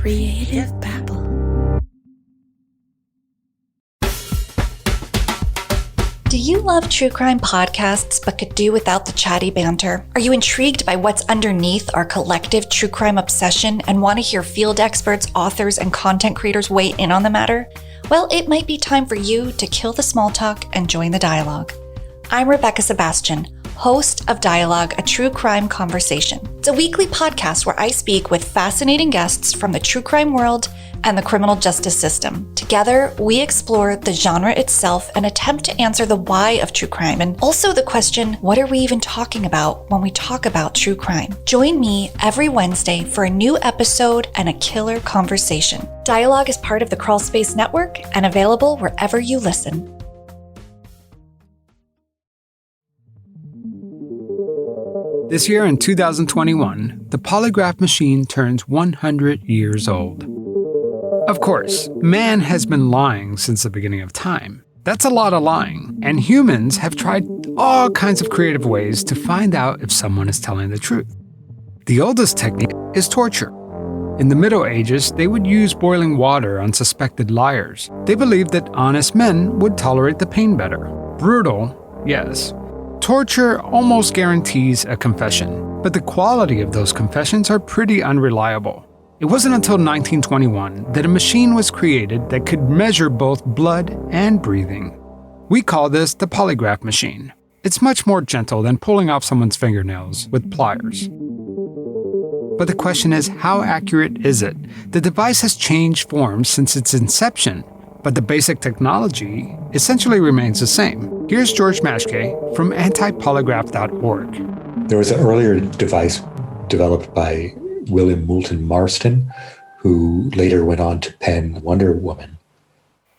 Creative babble. Do you love true crime podcasts but could do without the chatty banter? Are you intrigued by what's underneath our collective true crime obsession and want to hear field experts, authors, and content creators weigh in on the matter? Well, it might be time for you to kill the small talk and join the dialogue. I'm Rebecca Sebastian, host of Dialogue, a True Crime Conversation. It's a weekly podcast where I speak with fascinating guests from the true crime world and the criminal justice system. Together, we explore the genre itself and attempt to answer the why of true crime, and also the question, what are we even talking about when we talk about true crime? Join me every Wednesday for a new episode and a killer conversation. Dialogue is part of the Crawl Space Network and available wherever you listen. This year in 2021, the polygraph machine turns 100 years old. Of course, man has been lying since the beginning of time. That's a lot of lying, and humans have tried all kinds of creative ways to find out if someone is telling the truth. The oldest technique is torture. In the Middle Ages, they would use boiling water on suspected liars. They believed that honest men would tolerate the pain better. Brutal, yes. Torture almost guarantees a confession, but the quality of those confessions are pretty unreliable. It wasn't until 1921 that a machine was created that could measure both blood and breathing. We call this the polygraph machine. It's much more gentle than pulling off someone's fingernails with pliers. But the question is, how accurate is it? The device has changed forms since its inception, but the basic technology essentially remains the same. Here's George Mashke from antipolygraph.org. There was an earlier device developed by William Moulton Marston, who later went on to pen Wonder Woman.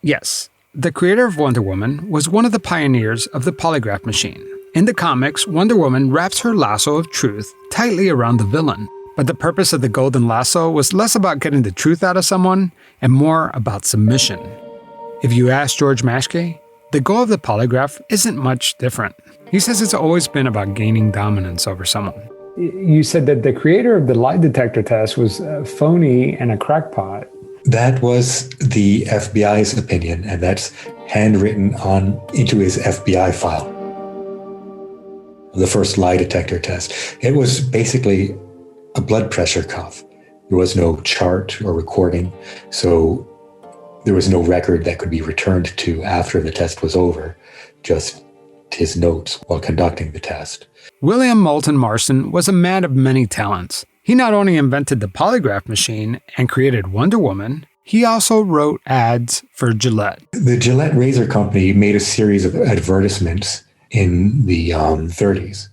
Yes, the creator of Wonder Woman was one of the pioneers of the polygraph machine. In the comics, Wonder Woman wraps her lasso of truth tightly around the villain. But the purpose of the golden lasso was less about getting the truth out of someone and more about submission. If you ask George Mashke, the goal of the polygraph isn't much different. He says it's always been about gaining dominance over someone. You said that the creator of the lie detector test was phony and a crackpot. That was the FBI's opinion, and that's handwritten into his FBI file. The first lie detector test. It was basically a blood pressure cuff. There was no chart or recording, so there was no record that could be returned to after the test was over, just his notes while conducting the test. William Moulton Marston was a man of many talents. He not only invented the polygraph machine and created Wonder Woman, he also wrote ads for Gillette. The Gillette Razor Company made a series of advertisements in the 30s,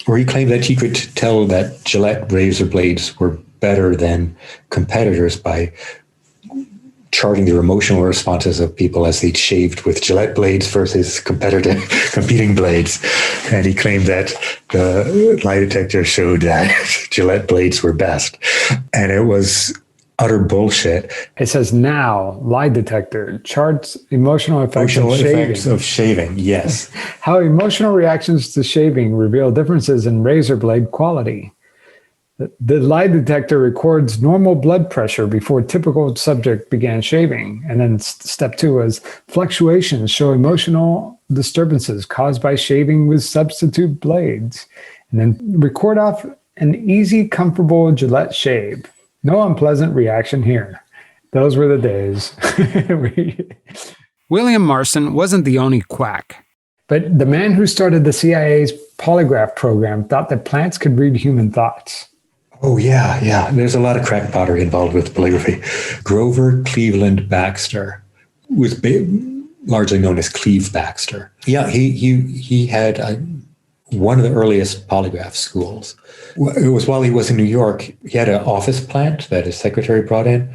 where he claimed that he could tell that Gillette razor blades were better than competitors by charting their emotional responses of people as they shaved with Gillette blades versus competing blades. And he claimed that the lie detector showed that Gillette blades were best. And it was utter bullshit. It says now, lie detector charts emotional effects of shaving, yes. How emotional reactions to shaving reveal differences in razor blade quality. The lie detector records normal blood pressure before typical subject began shaving. And then step 2 is fluctuations show emotional disturbances caused by shaving with substitute blades. And then record off an easy, comfortable Gillette shave. No unpleasant reaction here. Those were the days. William Marston wasn't the only quack. But the man who started the CIA's polygraph program thought that plants could read human thoughts. Oh, yeah. There's a lot of crackpottery involved with polygraphy. Grover Cleveland Baxter was largely known as Cleve Baxter. Yeah, he had one of the earliest polygraph schools. It was while he was in New York. He had an office plant that his secretary brought in,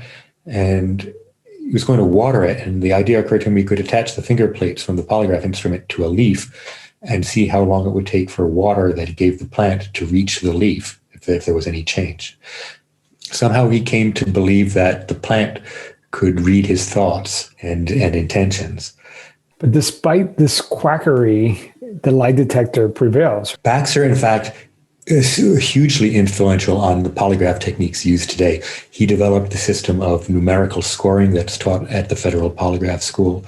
and he was going to water it. And the idea occurred to him he could attach the finger plates from the polygraph instrument to a leaf and see how long it would take for water that he gave the plant to reach the leaf, if there was any change. Somehow he came to believe that the plant could read his thoughts and intentions. But despite this quackery, the lie detector prevails. Baxter, in fact, is hugely influential on the polygraph techniques used today. He developed the system of numerical scoring that's taught at the Federal Polygraph School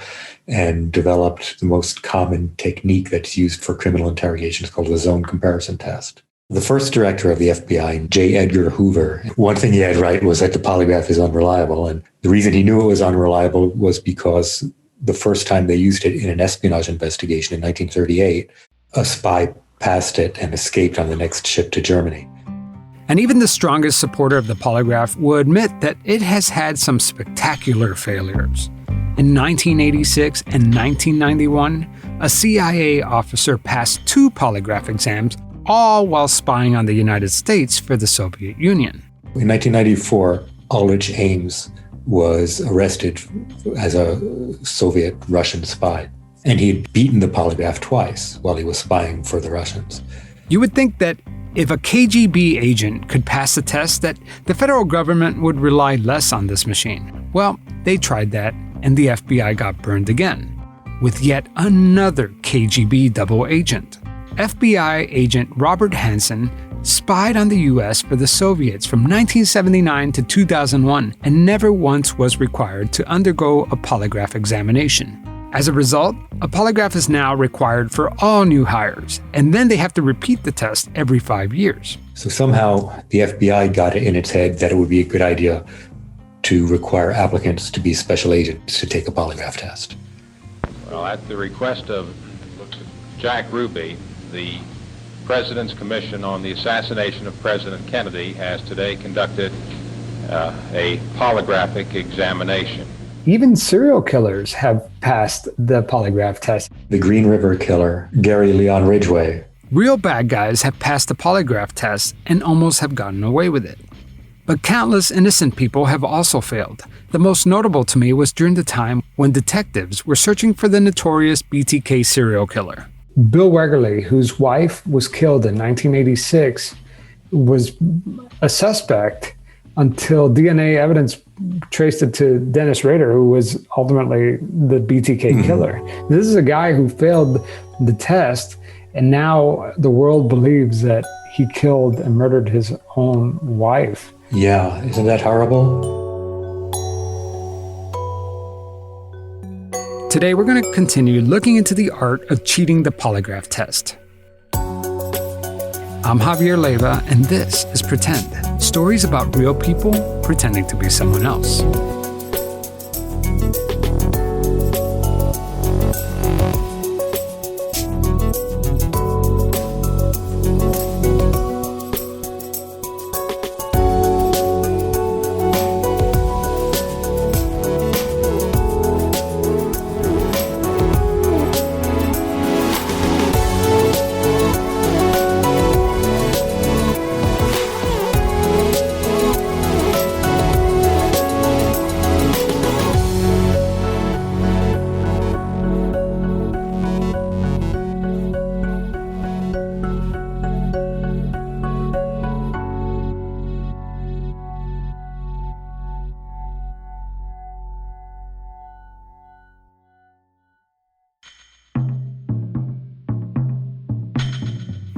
and developed the most common technique that's used for criminal interrogations called the zone comparison test. The first director of the FBI, J. Edgar Hoover, one thing he had right was that the polygraph is unreliable. And the reason he knew it was unreliable was because the first time they used it in an espionage investigation in 1938, a spy passed it and escaped on the next ship to Germany. And even the strongest supporter of the polygraph will admit that it has had some spectacular failures. In 1986 and 1991, a CIA officer passed 2 polygraph exams, all while spying on the United States for the Soviet Union. In 1994, Ulrich Ames was arrested as a Soviet-Russian spy, and he had beaten the polygraph twice while he was spying for the Russians. You would think that if a KGB agent could pass the test, that the federal government would rely less on this machine. Well, they tried that, and the FBI got burned again, with yet another KGB double agent. FBI agent Robert Hansen spied on the US for the Soviets from 1979 to 2001 and never once was required to undergo a polygraph examination. As a result, a polygraph is now required for all new hires, and then they have to repeat the test every 5 years. So somehow the FBI got it in its head that it would be a good idea to require applicants to be special agents to take a polygraph test. Well, at the request of Jack Ruby, the President's Commission on the Assassination of President Kennedy has today conducted a polygraphic examination. Even serial killers have passed the polygraph test. The Green River Killer, Gary Leon Ridgway. Real bad guys have passed the polygraph test and almost have gotten away with it. But countless innocent people have also failed. The most notable to me was during the time when detectives were searching for the notorious BTK serial killer. Bill Wegerle, whose wife was killed in 1986, was a suspect until DNA evidence traced it to Dennis Rader, who was ultimately the BTK killer. This is a guy who failed the test, and now the world believes that he killed and murdered his own wife. Yeah, isn't that horrible? Today we're going to continue looking into the art of cheating the polygraph test. I'm Javier Leiva, and this is Pretend, stories about real people pretending to be someone else.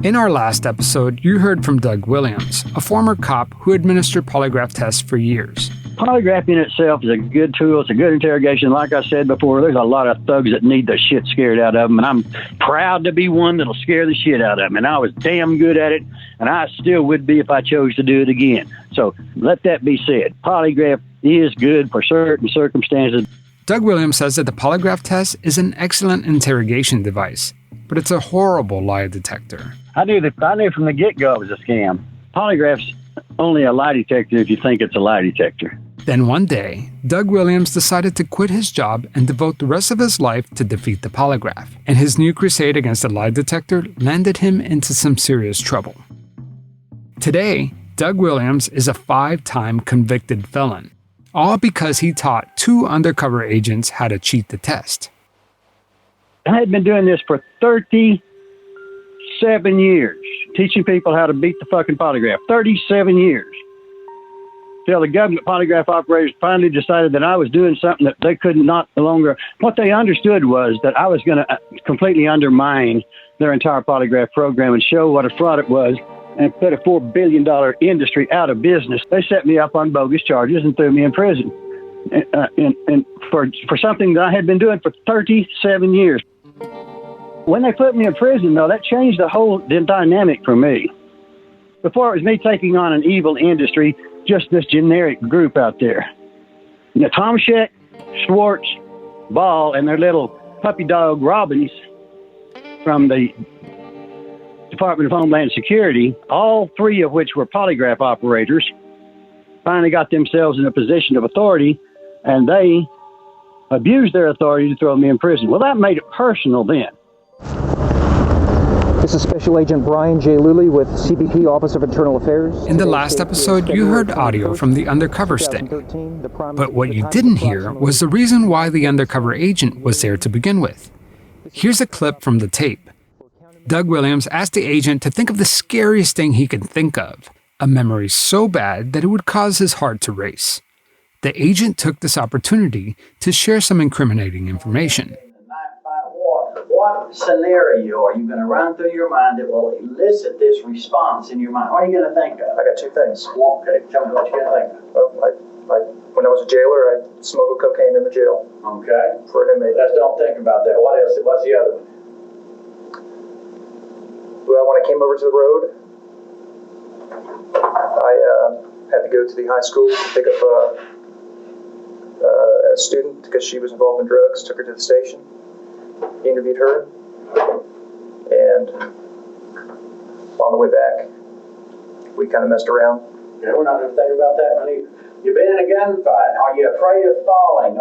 In our last episode, you heard from Doug Williams, a former cop who administered polygraph tests for years. Polygraph in itself is a good tool. It's a good interrogation. Like I said before, there's a lot of thugs that need the shit scared out of them, and I'm proud to be one that'll scare the shit out of them. And I was damn good at it, and I still would be if I chose to do it again. So let that be said. Polygraph is good for certain circumstances. Doug Williams says that the polygraph test is an excellent interrogation device, but it's a horrible lie detector. I knew from the get-go it was a scam. Polygraph's only a lie detector if you think it's a lie detector. Then one day, Doug Williams decided to quit his job and devote the rest of his life to defeat the polygraph. And his new crusade against the lie detector landed him into some serious trouble. Today, Doug Williams is a 5-time convicted felon, all because he taught 2 undercover agents how to cheat the test. I had been doing this for 37 years, teaching people how to beat the fucking polygraph. 37 years. Till the government polygraph operators finally decided that I was doing something that they could not no longer. What they understood was that I was going to completely undermine their entire polygraph program and show what a fraud it was and put a $4 billion industry out of business. They set me up on bogus charges and threw me in prison. And for something that I had been doing for 37 years. When they put me in prison, though, that changed the dynamic for me. Before, it was me taking on an evil industry, just this generic group out there. Now, Tomshek, Schwartz, Ball, and their little puppy dog Robbins from the Department of Homeland Security, all three of which were polygraph operators, finally got themselves in a position of authority, and they abused their authority to throw me in prison. Well, that made it personal then. This is Special Agent Brian J. Luley with CBP Office of Internal Affairs. In the last episode, you heard audio from the undercover sting. But what you didn't hear was the reason why the undercover agent was there to begin with. Here's a clip from the tape. Doug Williams asked the agent to think of the scariest thing he could think of, a memory so bad that it would cause his heart to race. The agent took this opportunity to share some incriminating information. What scenario are you going to run through your mind that will elicit this response in your mind? What are you going to think of? I got two things. Well, okay, tell me what you're going to think of. Well, when I was a jailer, I smuggled cocaine in the jail. Okay. For an inmate. Let's don't think about that. What else? What's the other one? Well, when I came over to the road, I had to go to the high school to pick up a student because she was involved in drugs. Took her to the station, interviewed her, and on the way back, we kind of messed around. Yeah, we're not going to think about that one either. You've been in a gunfight. Are you afraid of falling?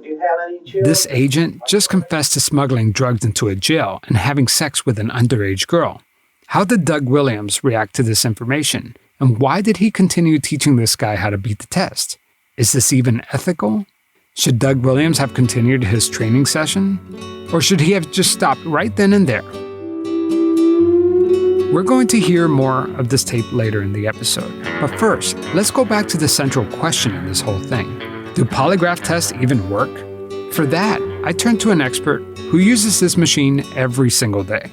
Do you have any children? This agent just confessed to smuggling drugs into a jail and having sex with an underage girl. How did Doug Williams react to this information? And why did he continue teaching this guy how to beat the test? Is this even ethical? Should Doug Williams have continued his training session? Or should he have just stopped right then and there? We're going to hear more of this tape later in the episode. But first, let's go back to the central question in this whole thing. Do polygraph tests even work? For that, I turned to an expert who uses this machine every single day.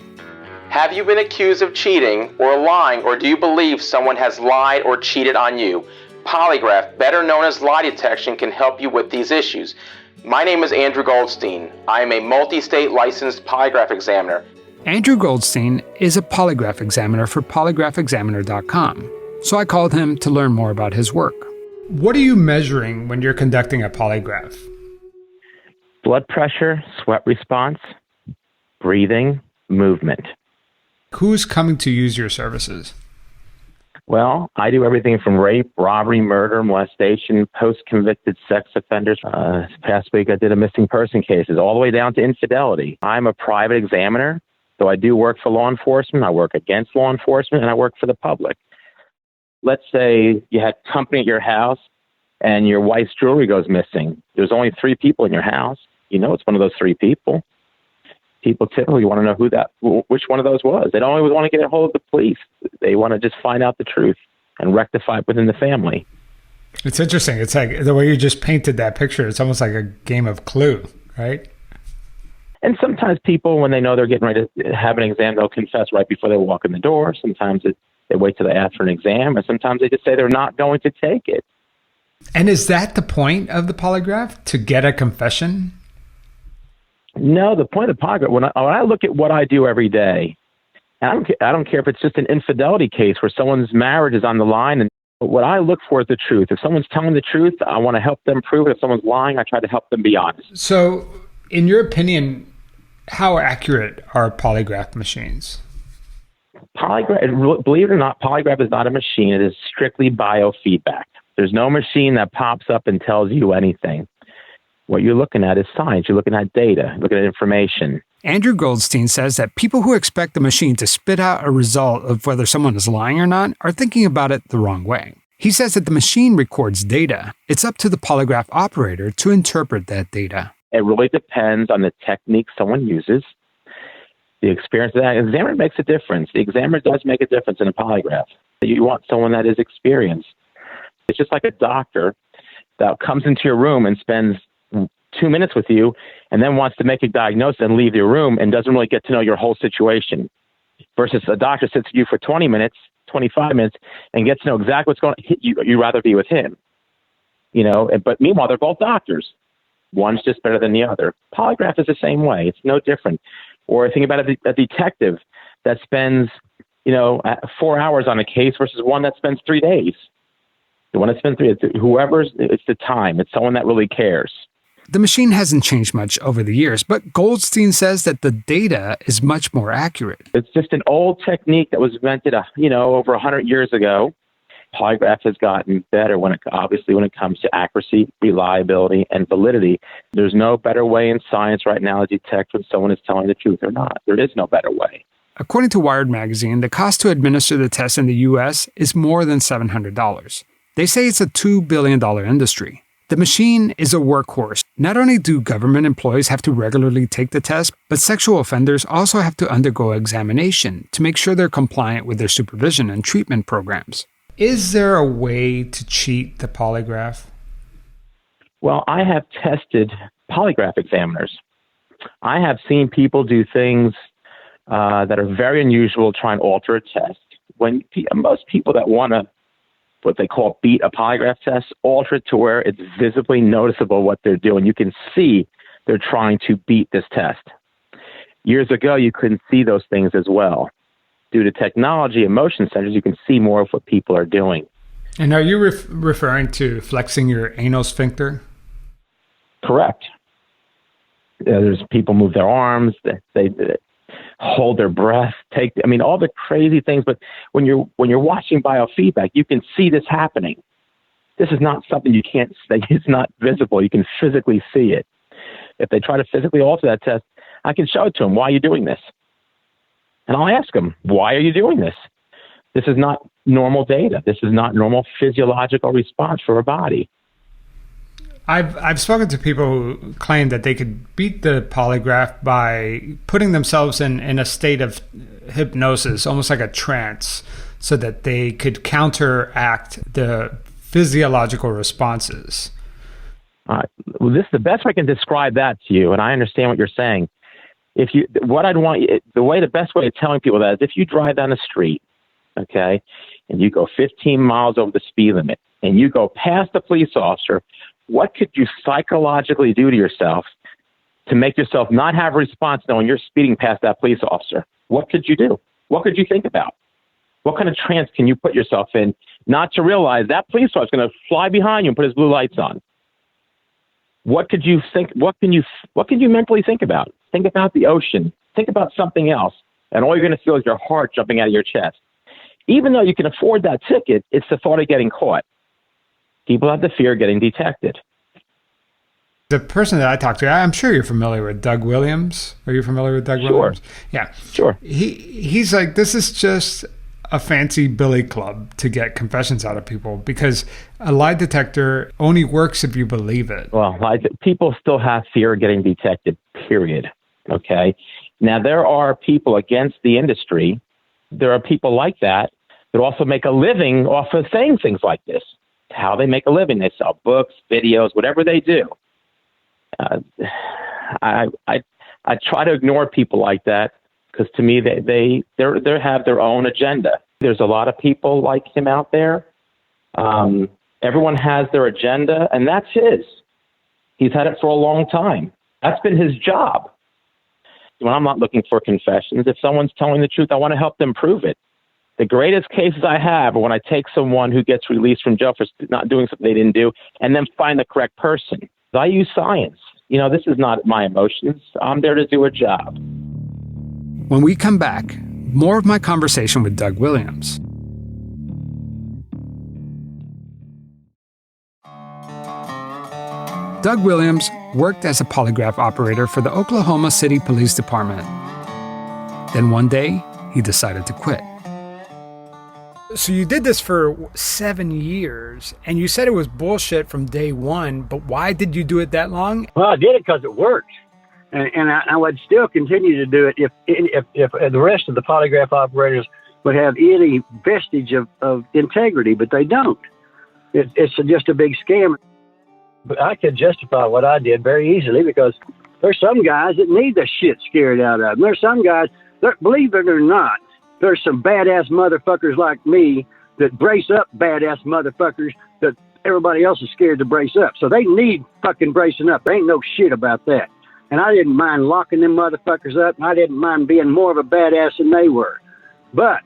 Have you been accused of cheating or lying, or do you believe someone has lied or cheated on you? Polygraph, better known as lie detection, can help you with these issues. My name is Andrew Goldstein. I am a multi-state licensed polygraph examiner. Andrew Goldstein is a polygraph examiner for polygraphexaminer.com, so I called him to learn more about his work. What are you measuring when you're conducting a polygraph? Blood pressure, sweat response, breathing, movement. Who's coming to use your services? Well, I do everything from rape, robbery, murder, molestation, post-convicted sex offenders. This past week I did a missing person cases, all the way down to infidelity. I'm a private examiner, so I do work for law enforcement, I work against law enforcement, and I work for the public. Let's say you had company at your house and your wife's jewelry goes missing. There's only 3 people in your house. You know it's one of those 3 people. People typically want to know which one of those was. They don't always want to get a hold of the police. They want to just find out the truth and rectify it within the family. It's interesting. It's like the way you just painted that picture. It's almost like a game of Clue, right? And sometimes people, when they know they're getting ready to have an exam, they'll confess right before they walk in the door. Sometimes they wait till they ask for an exam, and sometimes they just say they're not going to take it. And is that the point of the polygraph, to get a confession? No, the point of the polygraph, when I look at what I do every day, and I don't care if it's just an infidelity case where someone's marriage is on the line, and what I look for is the truth. If someone's telling the truth, I want to help them prove it. If someone's lying, I try to help them be honest. So, in your opinion, how accurate are polygraph machines? Polygraph, believe it or not, polygraph is not a machine. It is strictly biofeedback. There's no machine that pops up and tells you anything. What you're looking at is science. You're looking at data, looking at information. Andrew Goldstein says that people who expect the machine to spit out a result of whether someone is lying or not are thinking about it the wrong way. He says that the machine records data. It's up to the polygraph operator to interpret that data. It really depends on the technique someone uses, the experience of that. The examiner makes a difference. The examiner does make a difference in a polygraph. You want someone that is experienced. It's just like a doctor that comes into your room and spends 2 minutes with you and then wants to make a diagnosis and leave your room and doesn't really get to know your whole situation. Versus a doctor sits with you for 20 minutes, 25 minutes and get to know exactly what's going on, you'd rather be with him. But meanwhile, they're both doctors. One's just better than the other. Polygraph is the same way. It's no different. Or think about a detective that spends, 4 hours on a case versus one that spends 3 days. The one that spends 3 days, it's the time. It's someone that really cares. The machine hasn't changed much over the years, but Goldstein says that the data is much more accurate. It's just an old technique that was invented, over 100 years ago. Polygraph has gotten better when it comes to accuracy, reliability, and validity. There's no better way in science right now to detect when someone is telling the truth or not. There is no better way. According to Wired magazine, the cost to administer the test in the U.S. is more than $700. They say it's a $2 billion industry. The machine is a workhorse. Not only do government employees have to regularly take the test, but sexual offenders also have to undergo examination to make sure they're compliant with their supervision and treatment programs. Is there a way to cheat the polygraph? Well, I have tested polygraph examiners. I have seen people do things that are very unusual, try and alter a test. When most people that want to, what they call beat a polygraph test, alter it to where it's visibly noticeable what they're doing. You can see they're trying to beat this test. Years ago, you couldn't see those things as well. Due to technology and motion sensors, you can see more of what people are doing. And are you referring to flexing your anal sphincter? Correct. There's people move their arms, they hold their breath, all the crazy things. But when you're watching biofeedback, you can see this happening. This is not something you can't say. It's not visible. You can physically see it. If they try to physically alter that test, I can show it to them. Why are you doing this? And I'll ask them, why are you doing this? This is not normal data. This is not normal physiological response for a body. I've spoken to people who claim that they could beat the polygraph by putting themselves in a state of hypnosis, almost like a trance, so that they could counteract the physiological responses. Well, this is the best way I can describe that to you, and I understand what you're saying. The best way of telling people that is if you drive down the street, okay, and you go 15 miles over the speed limit, and you go past a police officer, what could you psychologically do to yourself to make yourself not have a response knowing you're speeding past that police officer? What could you do? What could you think about? What kind of trance can you put yourself in not to realize that police officer is going to fly behind you and put his blue lights on? What could you think? What can you mentally think about? Think about the ocean. Think about something else. And all you're going to feel is your heart jumping out of your chest. Even though you can afford that ticket, it's the thought of getting caught. People have the fear of getting detected. The person that I talked to, I'm sure you're familiar with Doug Williams. Are you familiar with Doug Williams? Yeah. Sure. He's like, this is just a fancy billy club to get confessions out of people because a lie detector only works if you believe it. Well, people still have fear of getting detected, period. Okay? Now, there are people against the industry. There are people like that also make a living off of saying things like this. How they make a living. They sell books, videos, whatever they do. I try to ignore people like that because to me they have their own agenda. There's a lot of people like him out there. Everyone has their agenda, and that's his. He's had it for a long time. That's been his job. When I'm not looking for confessions, if someone's telling the truth, I want to help them prove it. The greatest cases I have are when I take someone who gets released from jail for not doing something they didn't do and then find the correct person. I use science. This is not my emotions. I'm there to do a job. When we come back, more of my conversation with Doug Williams. Doug Williams worked as a polygraph operator for the Oklahoma City Police Department. Then one day, he decided to quit. So you did this for 7 years, and you said it was bullshit from day one, but why did you do it that long? Well, I did it because it worked. And I would still continue to do it if the rest of the polygraph operators would have any vestige of integrity, but they don't. It's just a big scam. But I could justify what I did very easily because there's some guys that need the shit scared out of them. There's some guys, believe it or not, there's some badass motherfuckers like me that brace up badass motherfuckers that everybody else is scared to brace up. So they need fucking bracing up. There ain't no shit about that. And I didn't mind locking them motherfuckers up, and I didn't mind being more of a badass than they were. But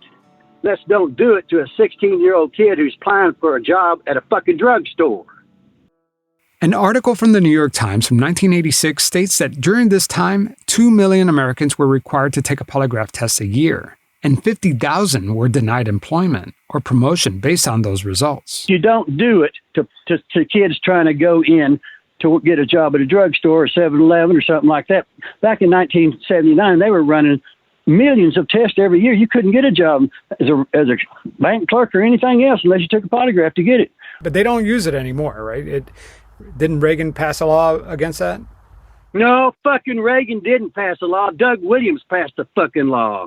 let's don't do it to a 16-year-old kid who's applying for a job at a fucking drugstore. An article from the New York Times from 1986 states that during this time, 2 million Americans were required to take a polygraph test a year, and 50,000 were denied employment or promotion based on those results. You don't do it to kids trying to go in to get a job at a drugstore or 7-Eleven or something like that. Back in 1979, they were running millions of tests every year. You couldn't get a job as a bank clerk or anything else unless you took a polygraph to get it. But they don't use it anymore, right? Didn't Reagan pass a law against that? No, fucking Reagan didn't pass a law. Doug Williams passed the fucking law.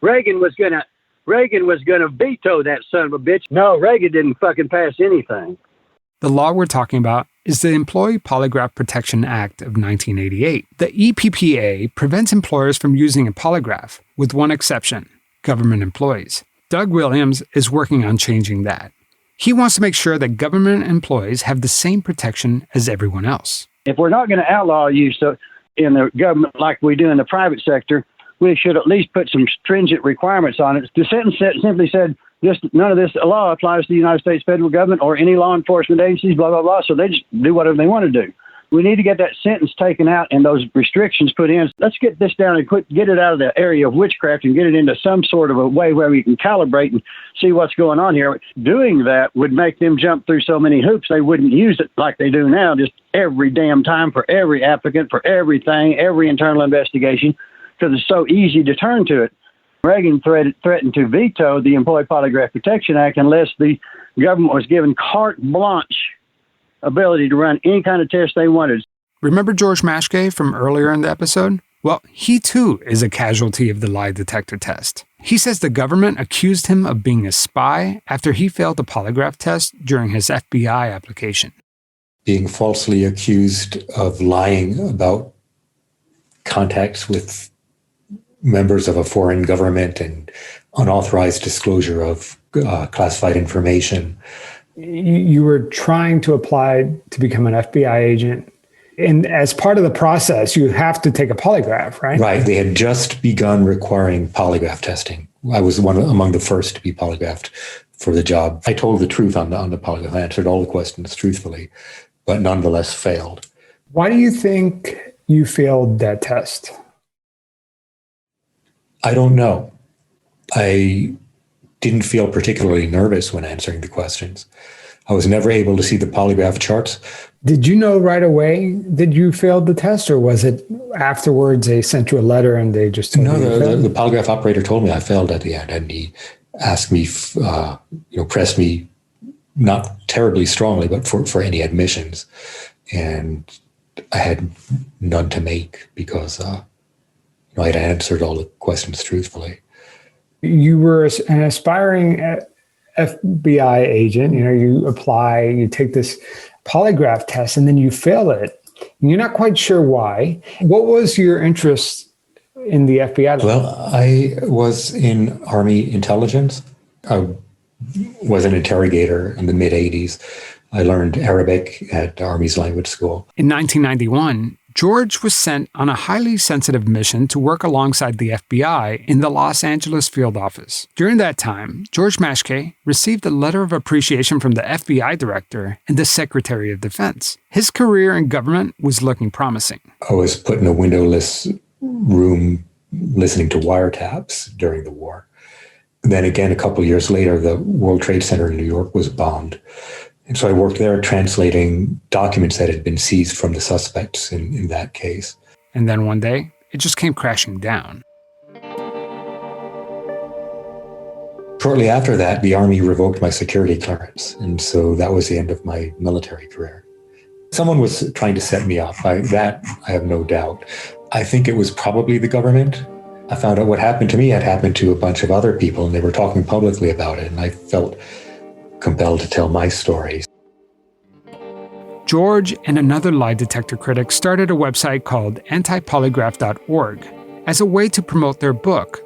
Reagan was gonna veto that son of a bitch. No, Reagan didn't fucking pass anything. The law we're talking about is the Employee Polygraph Protection Act of 1988. The EPPA prevents employers from using a polygraph, with one exception: government employees. Doug Williams is working on changing that. He wants to make sure that government employees have the same protection as everyone else. If we're not going to outlaw use in the government like we do in the private sector, we should at least put some stringent requirements on it. The sentence simply said, none of this law applies to the United States federal government or any law enforcement agencies, blah, blah, blah. So they just do whatever they want to do. We need to get that sentence taken out and those restrictions put in. Let's get this down and get it out of the area of witchcraft and get it into some sort of a way where we can calibrate and see what's going on here. Doing that would make them jump through so many hoops they wouldn't use it like they do now, just every damn time for every applicant, for everything, every internal investigation, because it's so easy to turn to it. Reagan threatened to veto the Employee Polygraph Protection Act unless the government was given carte blanche ability to run any kind of test they wanted. Remember George Maschke from earlier in the episode? Well, he too is a casualty of the lie detector test. He says the government accused him of being a spy after he failed the polygraph test during his FBI application. Being falsely accused of lying about contacts with members of a foreign government and unauthorized disclosure of classified information. You were trying to apply to become an FBI agent. And as part of the process, you have to take a polygraph, right? Right. They had just begun requiring polygraph testing. I was among the first to be polygraphed for the job. I told the truth on the polygraph. I answered all the questions truthfully, but nonetheless failed. Why do you think you failed that test? I don't know. I didn't feel particularly nervous when answering the questions. I was never able to see the polygraph charts. Did you know right away that you failed the test, or was it afterwards they sent you a letter and they just told you? The polygraph operator told me I failed at the end, and he asked me, pressed me not terribly strongly, but for any admissions. And I had none to make because I had answered all the questions truthfully. You were an aspiring FBI agent. You apply, you take this polygraph test, and then you fail it. And you're not quite sure why. What was your interest in the FBI? Well, I was in Army intelligence. I was an interrogator in the mid-'80s. I learned Arabic at Army's language school. In 1991, George was sent on a highly sensitive mission to work alongside the FBI in the Los Angeles field office. During that time, George Maschke received a letter of appreciation from the FBI director and the Secretary of Defense. His career in government was looking promising. I was put in a windowless room listening to wiretaps during the war. Then again, a couple of years later, the World Trade Center in New York was bombed. And so I worked there translating documents that had been seized from the suspects in that case. And then one day, it just came crashing down. Shortly after that, the Army revoked my security clearance. And so that was the end of my military career. Someone was trying to set me up. I have no doubt. I think it was probably the government. I found out what happened to me had happened to a bunch of other people, and they were talking publicly about it. And I felt compelled to tell my stories. George and another lie detector critic started a website called antipolygraph.org as a way to promote their book,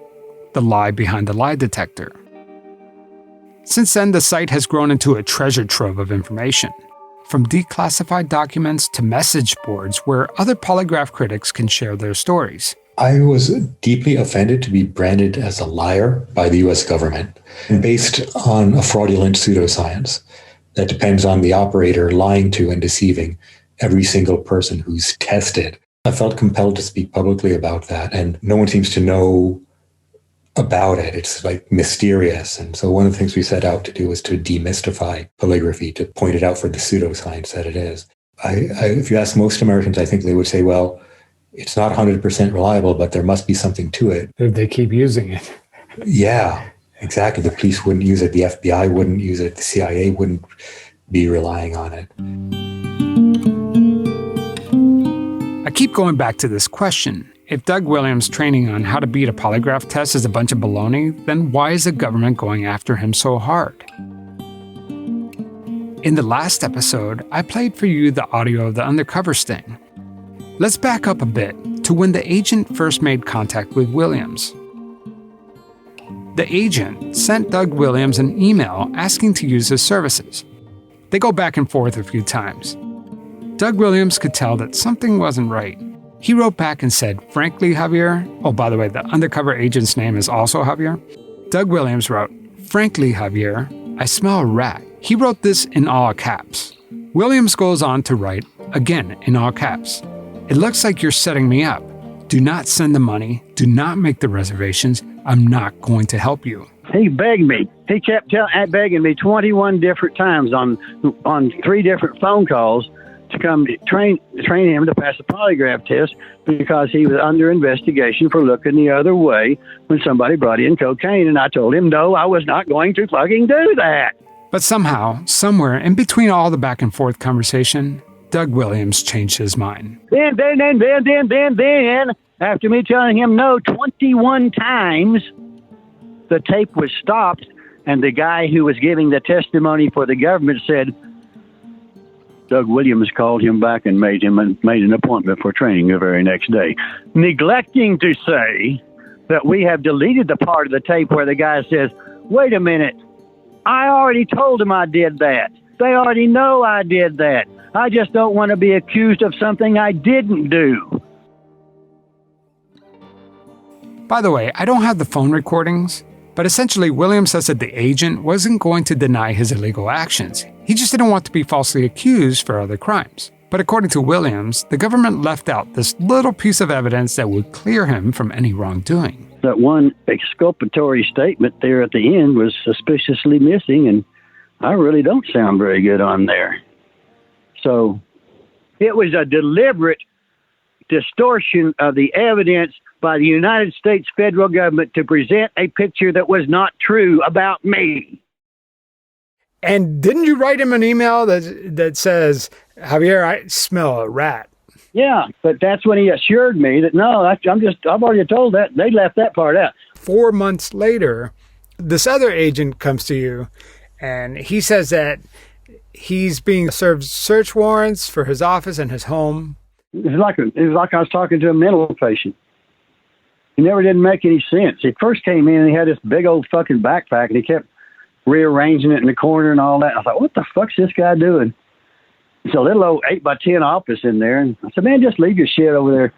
The Lie Behind the Lie Detector. Since then, the site has grown into a treasure trove of information, from declassified documents to message boards where other polygraph critics can share their stories. I was deeply offended to be branded as a liar by the US government, based on a fraudulent pseudoscience that depends on the operator lying to and deceiving every single person who's tested. I felt compelled to speak publicly about that, and no one seems to know about it. It's like mysterious. And so one of the things we set out to do was to demystify polygraphy, to point it out for the pseudoscience that it is. If you ask most Americans, I think they would say, well, it's not 100% reliable, but there must be something to it. If they keep using it. Yeah, exactly. The police wouldn't use it. The FBI wouldn't use it. The CIA wouldn't be relying on it. I keep going back to this question. If Doug Williams' training on how to beat a polygraph test is a bunch of baloney, then why is the government going after him so hard? In the last episode, I played for you the audio of the undercover sting. Let's back up a bit to when the agent first made contact with Williams. The agent sent Doug Williams an email asking to use his services. They go back and forth a few times. Doug Williams could tell that something wasn't right. He wrote back and said, "Frankly, Javier," oh, by the way, the undercover agent's name is also Javier. Doug Williams wrote, "Frankly, Javier, I smell a rat." He wrote this in all caps. Williams goes on to write, again in all caps, "It looks like you're setting me up. Do not send the money. Do not make the reservations. I'm not going to help you." He begged me. He kept begging me 21 different times on 3 different phone calls to come train him to pass the polygraph test because he was under investigation for looking the other way when somebody brought in cocaine. And I told him, no, I was not going to fucking do that. But somehow, somewhere in between all the back and forth conversation, Doug Williams changed his mind. Then, after me telling him no 21 times, the tape was stopped, and the guy who was giving the testimony for the government said, Doug Williams called him back and made an appointment for training the very next day, neglecting to say that we have deleted the part of the tape where the guy says, wait a minute, I already told him I did that. They already know I did that. I just don't want to be accused of something I didn't do. By the way, I don't have the phone recordings, but essentially Williams says that the agent wasn't going to deny his illegal actions. He just didn't want to be falsely accused for other crimes. But according to Williams, the government left out this little piece of evidence that would clear him from any wrongdoing. That one exculpatory statement there at the end was suspiciously missing, and I really don't sound very good on there. So it was a deliberate distortion of the evidence by the United States federal government to present a picture that was not true about me. And didn't you write him an email that says, Javier, I smell a rat? Yeah, but that's when he assured me that, no, I've already told that. They left that part out. 4 months later, this other agent comes to you, and he says that he's being served search warrants for his office and his home. It was like I was talking to a mental patient. It never didn't make any sense. He first came in and he had this big old fucking backpack, and he kept rearranging it in the corner and all that. I thought, what the fuck's this guy doing? It's a little old 8x10 office in there. And I said, man, just leave your shit over there.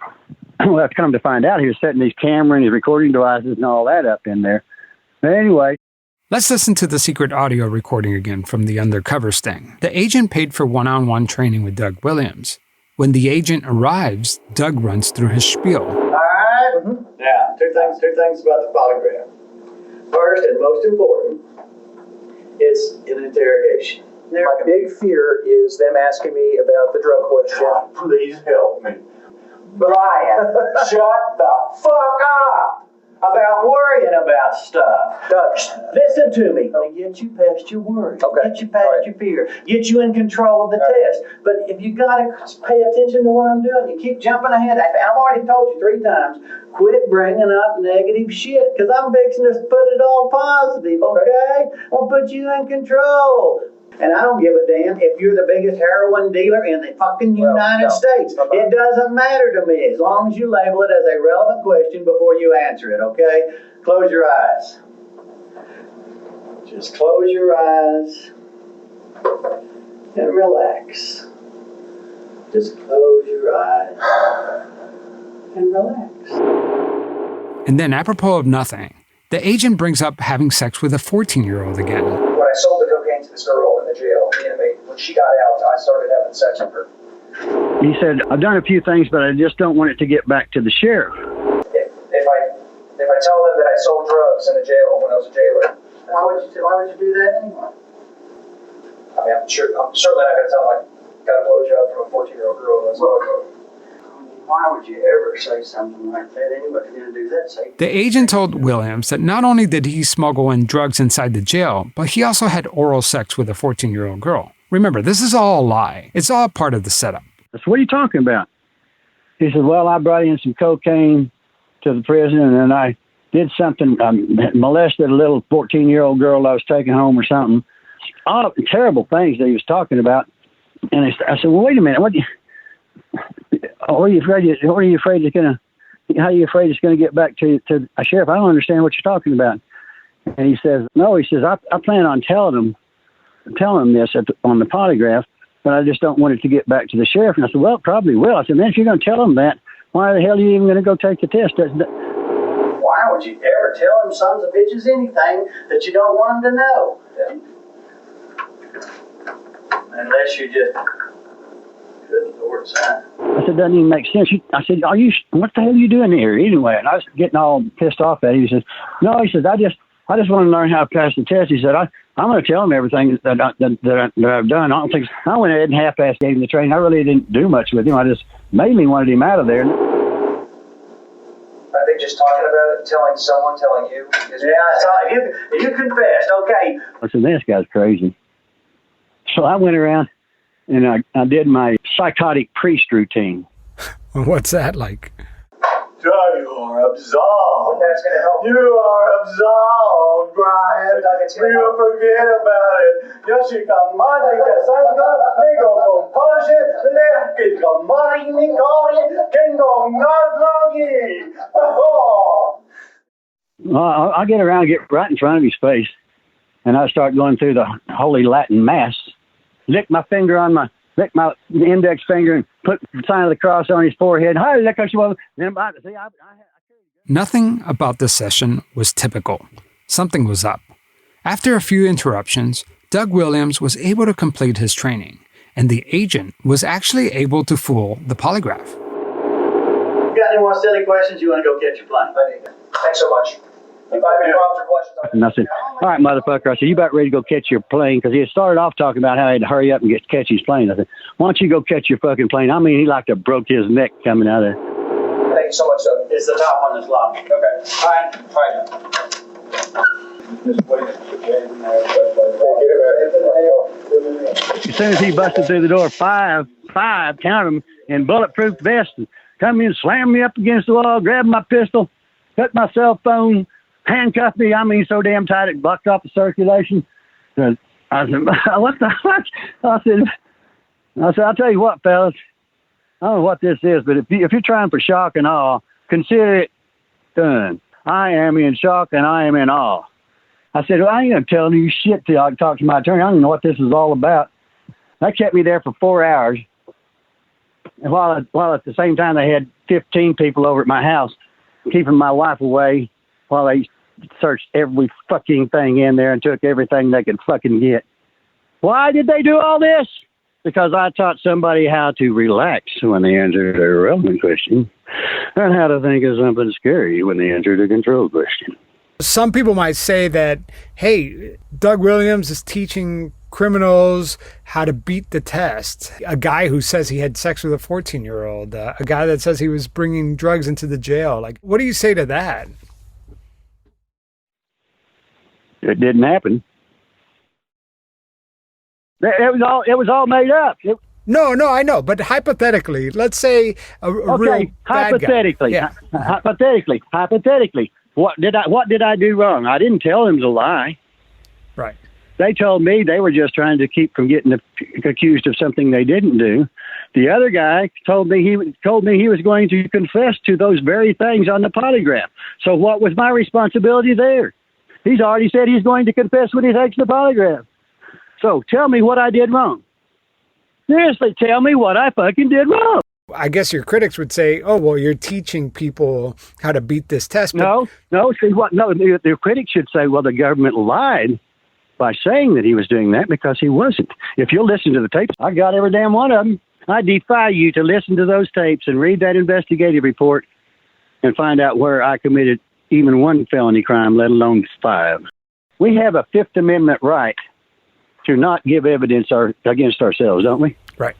Well, I've come to find out he was setting these camera and his recording devices and all that up in there. But anyway. Let's listen to the secret audio recording again from the undercover sting. The agent paid for one-on-one training with Doug Williams. When the agent arrives, Doug runs through his spiel. All right. Mm-hmm. Now, two things about the polygraph. First, and most important, it's an interrogation. My big fear is them asking me about the drug question. Please help me. Brian, shut the fuck up about worrying about stuff. Doug, listen to me. Get you past your worry. Okay. Get you past your fear. Get you in control of the test. But if you got to pay attention to what I'm doing, you keep jumping ahead. I've already told you 3 times, quit bringing up negative shit, because I'm fixing to put it all positive, okay? I'll put you in control. And I don't give a damn if you're the biggest heroin dealer in the fucking United States. It doesn't matter to me as long as you label it as a relevant question before you answer it, okay? close your eyes. Just close your eyes and relax. Just close your eyes and relax. And then, apropos of nothing, the agent brings up having sex with a 14-year-old again. When I sold the cocaine to this girl in the jail, the inmate, when she got out, I started having sex with her. He said, I've done a few things, but I just don't want it to get back to the sheriff. If I tell them that I sold drugs in the jail when I was a jailer, Why would you do that anyway? I mean, I'm certainly not going to tell them I got a blowjob from a 14-year-old girl. Why would you ever say something like that? Anybody's going to do that. The agent told Williams that not only did he smuggle in drugs inside the jail, but he also had oral sex with a 14-year-old girl. Remember, this is all a lie. It's all part of the setup. That's what are you talking about? He said, well, I brought in some cocaine to the prison, and then I did something, molested a little 14-year-old girl I was taking home or something. All terrible things that he was talking about. And I said, well, wait a minute. How are you afraid it's going to get back to a sheriff? I don't understand what you're talking about. And he says, no, he says, I plan on telling him this on the polygraph, but I just don't want it to get back to the sheriff. And I said, well, it probably will. I said, man, if you're going to tell him that, why the hell are you even going to go take the test? Why would you ever tell them sons of bitches anything that you don't want them to know? Unless you just... Good Lord, son. I said, doesn't even make sense. I said, what the hell are you doing here anyway? And I was getting all pissed off at him. He says, no, he says, I just want to learn how to pass the test. He said, I'm going to tell him everything that I've done. I went ahead and half-assed gave him the training. I really didn't do much with him. I just mainly wanted him out of there. I think just talking about it, telling you. If you confessed, okay. I said, this guy's crazy. So I went around and I did my psychotic priest routine. What's that like? You are absolved. That's going to help. You are absolved, Brian. You forget about it. I get around, get right in front of his face, and I start going through the Holy Latin Mass. Lick my index finger and put the sign of the cross on his forehead. Nothing about this session was typical. Something was up. After a few interruptions, Doug Williams was able to complete his training, and the agent was actually able to fool the polygraph. You got any more silly questions? You want to go catch your plane? Thanks so much. If I have any problems or questions, and I said, all right, motherfucker. I said, you about ready to go catch your plane? Because he had started off talking about how he had to hurry up and catch his plane. I said, why don't you go catch your fucking plane? I mean, he like to broke his neck coming out of there. Thank you so much, sir. It's the top one that's locked. Okay. All right. As soon as he busted through the door, five, count them, in bulletproof vests, and come in, slammed me up against the wall, grabbed my pistol, cut my cell phone, handcuffed me. I mean, so damn tight it blocked off the circulation. I said, what the fuck? I said, I'll tell you what, fellas. I don't know what this is, but if you're trying for shock and awe, consider it done. I am in shock and I am in awe. I said, well, I ain't going to tell you shit till I talk to my attorney. I don't know what this is all about. That kept me there for 4 hours. And while at the same time they had 15 people over at my house, keeping my wife away while they searched every fucking thing in there and took everything they could fucking get. Why did they do all this? Because I taught somebody how to relax when they answered a relevant question and how to think of something scary when they answered a control question. Some people might say that, hey, Doug Williams is teaching criminals how to beat the test. A guy who says he had sex with a 14-year-old, a guy that says he was bringing drugs into the jail. Like, what do you say to that? It didn't happen. It was all made up. No, I know, but hypothetically, let's say a real bad guy. Yeah. Hypothetically, what did I do wrong? I didn't tell them to lie. Right. They told me they were just trying to keep from getting accused of something they didn't do. The other guy told me he was going to confess to those very things on the polygraph. So what was my responsibility there? He's already said he's going to confess when he takes the polygraph. So tell me what I did wrong. Seriously, tell me what I fucking did wrong. I guess your critics would say, oh, well, you're teaching people how to beat this test. No, see what? No, the critics should say, well, the government lied by saying that he was doing that because he wasn't. If you'll listen to the tapes, I got every damn one of them. I defy you to listen to those tapes and read that investigative report and find out where I committed even one felony crime, let alone 5. We have a Fifth Amendment right to not give evidence against ourselves, don't we? Right.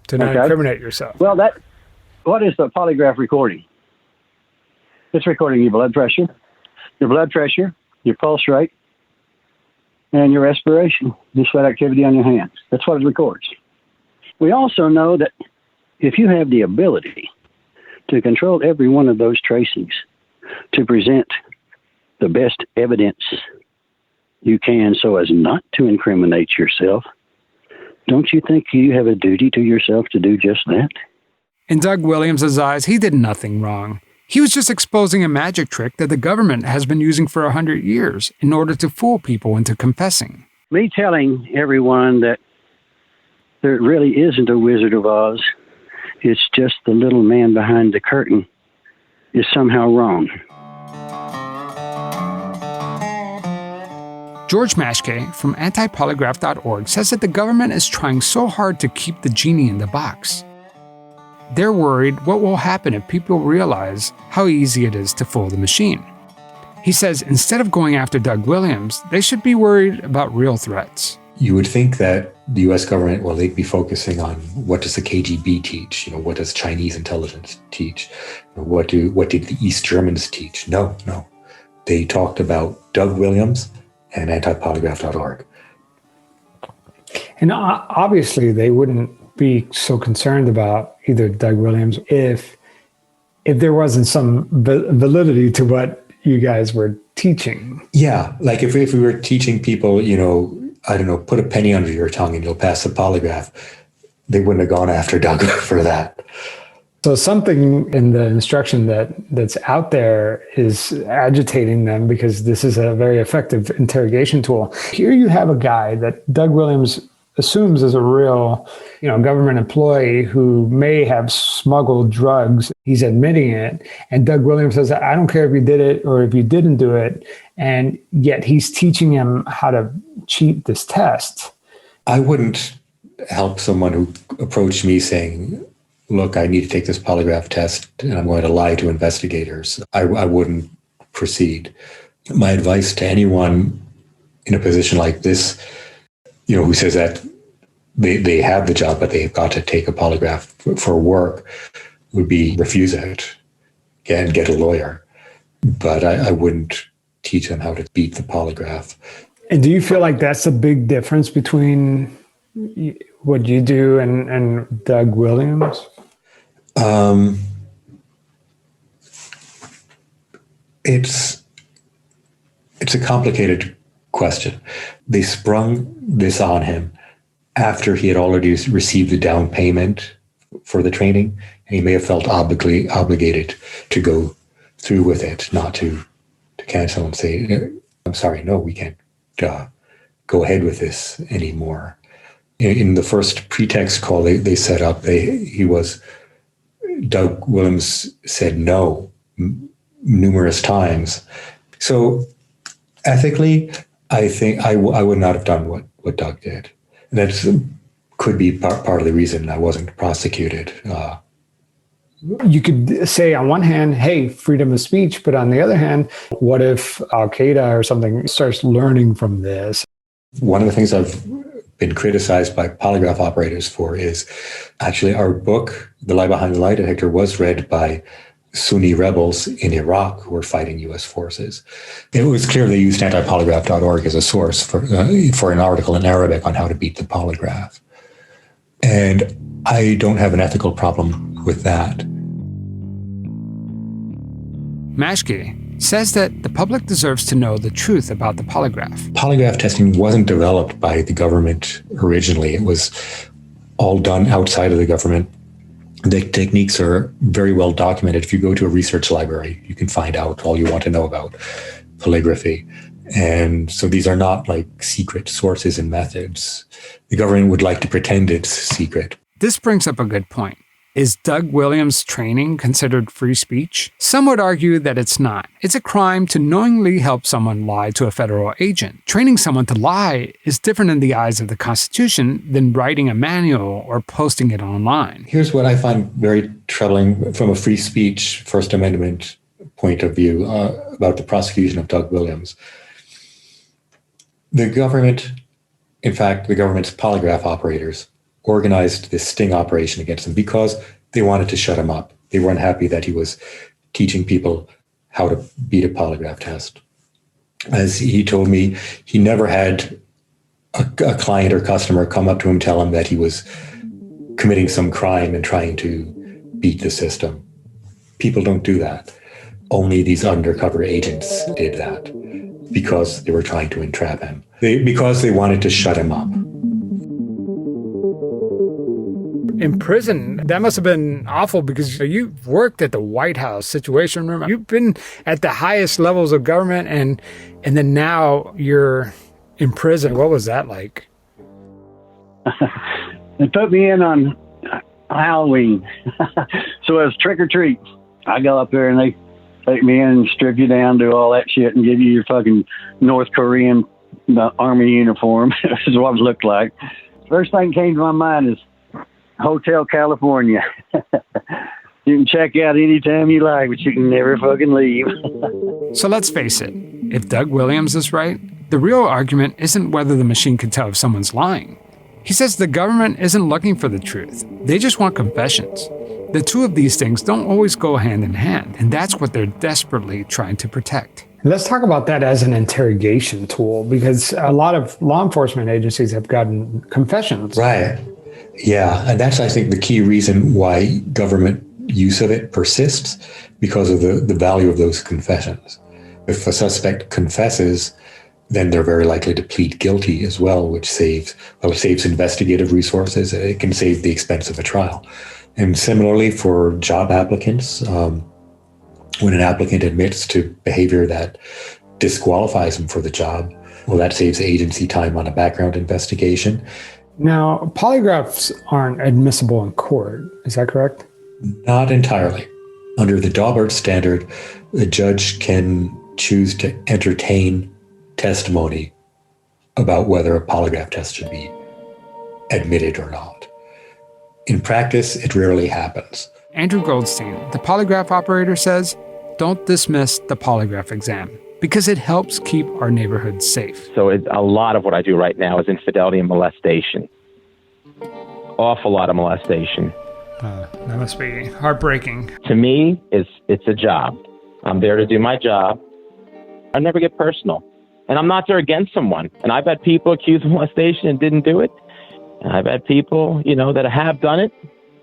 To not incriminate yourself. Well, what is the polygraph recording? It's recording your blood pressure, your pulse rate, and your respiration, your sweat activity on your hands. That's what it records. We also know that if you have the ability to control every one of those tracings to present the best evidence you can so as not to incriminate yourself, don't you think you have a duty to yourself to do just that? In Doug Williams' eyes, he did nothing wrong. He was just exposing a magic trick that the government has been using for 100 years in order to fool people into confessing. Me telling everyone that there really isn't a Wizard of Oz, it's just the little man behind the curtain, is somehow wrong. George Mashke from antipolygraph.org says that the government is trying so hard to keep the genie in the box. They're worried what will happen if people realize how easy it is to fool the machine. He says instead of going after Doug Williams, they should be worried about real threats. You would think that the U.S. government, well, they'd be focusing on what does the KGB teach? What does Chinese intelligence teach? What did the East Germans teach? No. They talked about Doug Williams and antipolygraph.org. And obviously they wouldn't be so concerned about either Doug Williams if there wasn't some validity to what you guys were teaching. Yeah, like if we were teaching people, I don't know, put a penny under your tongue and you'll pass the polygraph, they wouldn't have gone after Doug for that. So something in the instruction that's out there is agitating them because this is a very effective interrogation tool. Here you have a guy that Doug Williams assumes is a real, government employee who may have smuggled drugs. He's admitting it. And Doug Williams says, I don't care if you did it or if you didn't do it. And yet he's teaching him how to cheat this test. I wouldn't help someone who approached me saying, look, I need to take this polygraph test and I'm going to lie to investigators. I wouldn't proceed. My advice to anyone in a position like this, who says that they have the job, but they've got to take a polygraph for work, would be refuse it and get a lawyer. But I wouldn't teach them how to beat the polygraph. And do you feel like that's a big difference between what you do and Doug Williams? It's a complicated question. They sprung this on him after he had already received the down payment for the training, and he may have felt obligated to go through with it, not to cancel and say, I'm sorry, no, we can't go ahead with this anymore. In the first pretext call they set up, Doug Williams said no numerous times. So ethically, I think I would not have done what Doug did. And that could be part of the reason I wasn't prosecuted. You could say on one hand, hey, freedom of speech, but on the other hand, what if Al-Qaeda or something starts learning from this? One of the things I've been criticized by polygraph operators for is actually our book, The Lie Behind the Lie Detector, was read by Sunni rebels in Iraq who were fighting U.S. forces. It was clear they used antipolygraph.org as a source for an article in Arabic on how to beat the polygraph. And I don't have an ethical problem with that. Mashke says that the public deserves to know the truth about the polygraph. Polygraph testing wasn't developed by the government originally. It was all done outside of the government. The techniques are very well documented. If you go to a research library, you can find out all you want to know about polygraphy. And so these are not like secret sources and methods. The government would like to pretend it's secret. This brings up a good point. Is Doug Williams' training considered free speech? Some would argue that it's not. It's a crime to knowingly help someone lie to a federal agent. Training someone to lie is different in the eyes of the Constitution than writing a manual or posting it online. Here's what I find very troubling from a free speech First Amendment point of view about the prosecution of Doug Williams. The government, in fact, the government's polygraph operators, organized this sting operation against him because they wanted to shut him up. They weren't happy that he was teaching people how to beat a polygraph test. As he told me, he never had a client or customer come up to him, tell him that he was committing some crime and trying to beat the system. People don't do that. Only these undercover agents did that because they were trying to entrap him, because they wanted to shut him up. In prison, that must have been awful because you worked at the White House Situation Room. You've been at the highest levels of government, and then now you're in prison. What was that like? They put me in on Halloween. So it was trick or treat. I go up there and they take me in and strip you down, do all that shit, and give you your fucking North Korean army uniform. This is what it looked like. First thing came to my mind is Hotel California. You can check out anytime you like, but you can never fucking leave. So let's face it, if Doug Williams is right, the real argument isn't whether the machine can tell if someone's lying. He says the government isn't looking for the truth. They just want confessions. The two of these things don't always go hand in hand, and that's what they're desperately trying to protect. Let's talk about that as an interrogation tool, because a lot of law enforcement agencies have gotten confessions. Right. Yeah, and that's, I think, the key reason why government use of it persists, because of the value of those confessions. If a suspect confesses, then they're very likely to plead guilty as well, which saves investigative resources. It can save the expense of a trial. And similarly for job applicants, when an applicant admits to behavior that disqualifies them for the job, well, that saves agency time on a background investigation. Now, polygraphs aren't admissible in court. Is that correct? Not entirely. Under the Daubert standard, the judge can choose to entertain testimony about whether a polygraph test should be admitted or not. In practice, it rarely happens. Andrew Goldstein, the polygraph operator, says, don't dismiss the polygraph exam because it helps keep our neighborhoods safe. So a lot of what I do right now is infidelity and molestation. Awful lot of molestation. That must be heartbreaking. To me, it's a job. I'm there to do my job. I never get personal. And I'm not there against someone. And I've had people accused of molestation and didn't do it. And I've had people, that have done it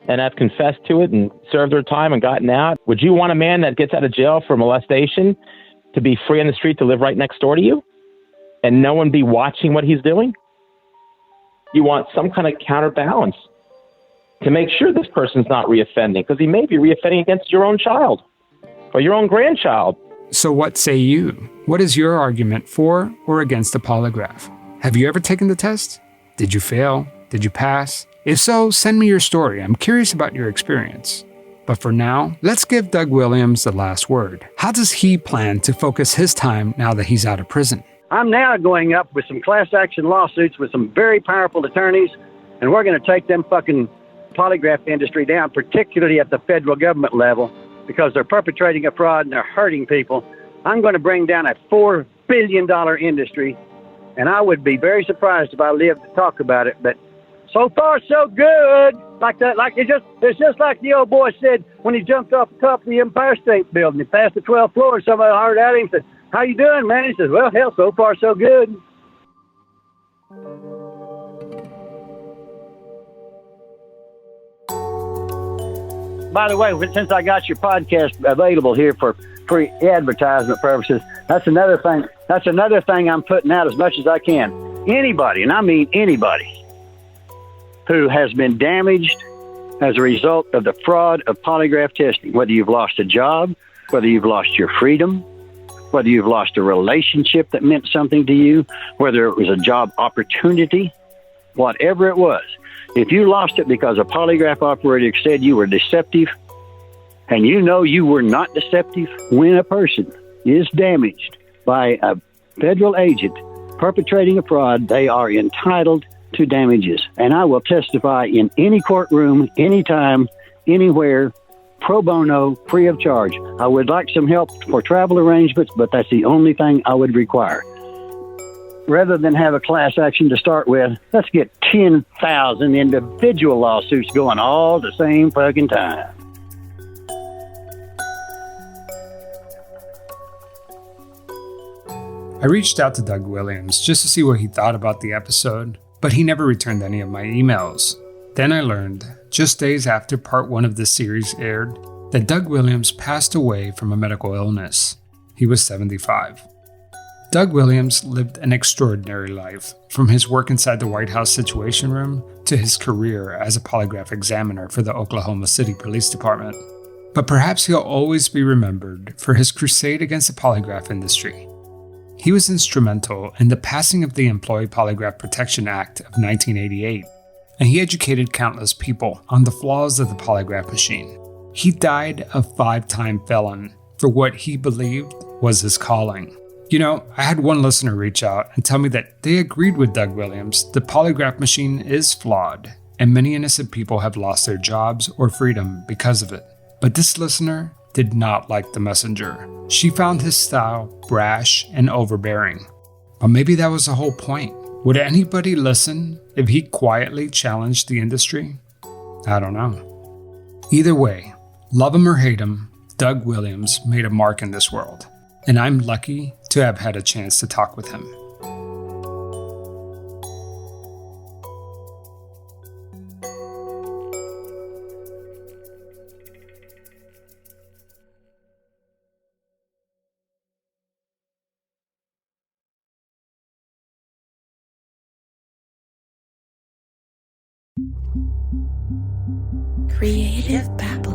and have confessed to it and served their time and gotten out. Would you want a man that gets out of jail for molestation to be free on the street to live right next door to you and no one be watching what he's doing? You want some kind of counterbalance to make sure this person's not reoffending, because he may be reoffending against your own child or your own grandchild. So what say you? What is your argument for or against the polygraph? Have you ever taken the test? Did you fail? Did you pass? If so, send me your story. I'm curious about your experience. But for now, let's give Doug Williams the last word. How does he plan to focus his time now that he's out of prison? I'm now going up with some class action lawsuits with some very powerful attorneys, and we're going to take them fucking polygraph industry down, particularly at the federal government level, because they're perpetrating a fraud and they're hurting people. I'm going to bring down a $4 billion industry, and I would be very surprised if I lived to talk about it, but so far, so good. It's just like the old boy said when he jumped off the top of the Empire State Building. He passed the 12th floor, and somebody hollered at him and said, "How you doing, man?" He says, "Well, hell, so far, so good." By the way, since I got your podcast available here for free advertisement purposes, that's another thing. That's another thing I'm putting out as much as I can. Anybody, and I mean anybody, who has been damaged as a result of the fraud of polygraph testing. Whether you've lost a job, whether you've lost your freedom, whether you've lost a relationship that meant something to you, whether it was a job opportunity, whatever it was. If you lost it because a polygraph operator said you were deceptive, and you know you were not deceptive, when a person is damaged by a federal agent perpetrating a fraud, they are entitled to damages. And I will testify in any courtroom, anytime, anywhere, pro bono, free of charge. I would like some help for travel arrangements, but that's the only thing I would require. Rather than have a class action to start with, let's get 10,000 individual lawsuits going all at the same fucking time. I reached out to Doug Williams just to see what he thought about the episode, but he never returned any of my emails. Then I learned, just days after part 1 of this series aired, that Doug Williams passed away from a medical illness. He was 75. Doug Williams lived an extraordinary life, from his work inside the White House Situation Room to his career as a polygraph examiner for the Oklahoma City Police Department. But perhaps he'll always be remembered for his crusade against the polygraph industry. He was instrumental in the passing of the Employee Polygraph Protection Act of 1988, and he educated countless people on the flaws of the polygraph machine. He died a 5-time felon for what he believed was his calling. You know, I had one listener reach out and tell me that they agreed with Doug Williams. The polygraph machine is flawed, and many innocent people have lost their jobs or freedom because of it. But this listener did not like the messenger. She found his style brash and overbearing. But maybe that was the whole point. Would anybody listen if he quietly challenged the industry? I don't know. Either way, love him or hate him, Doug Williams made a mark in this world. And I'm lucky to have had a chance to talk with him. Creative Babble.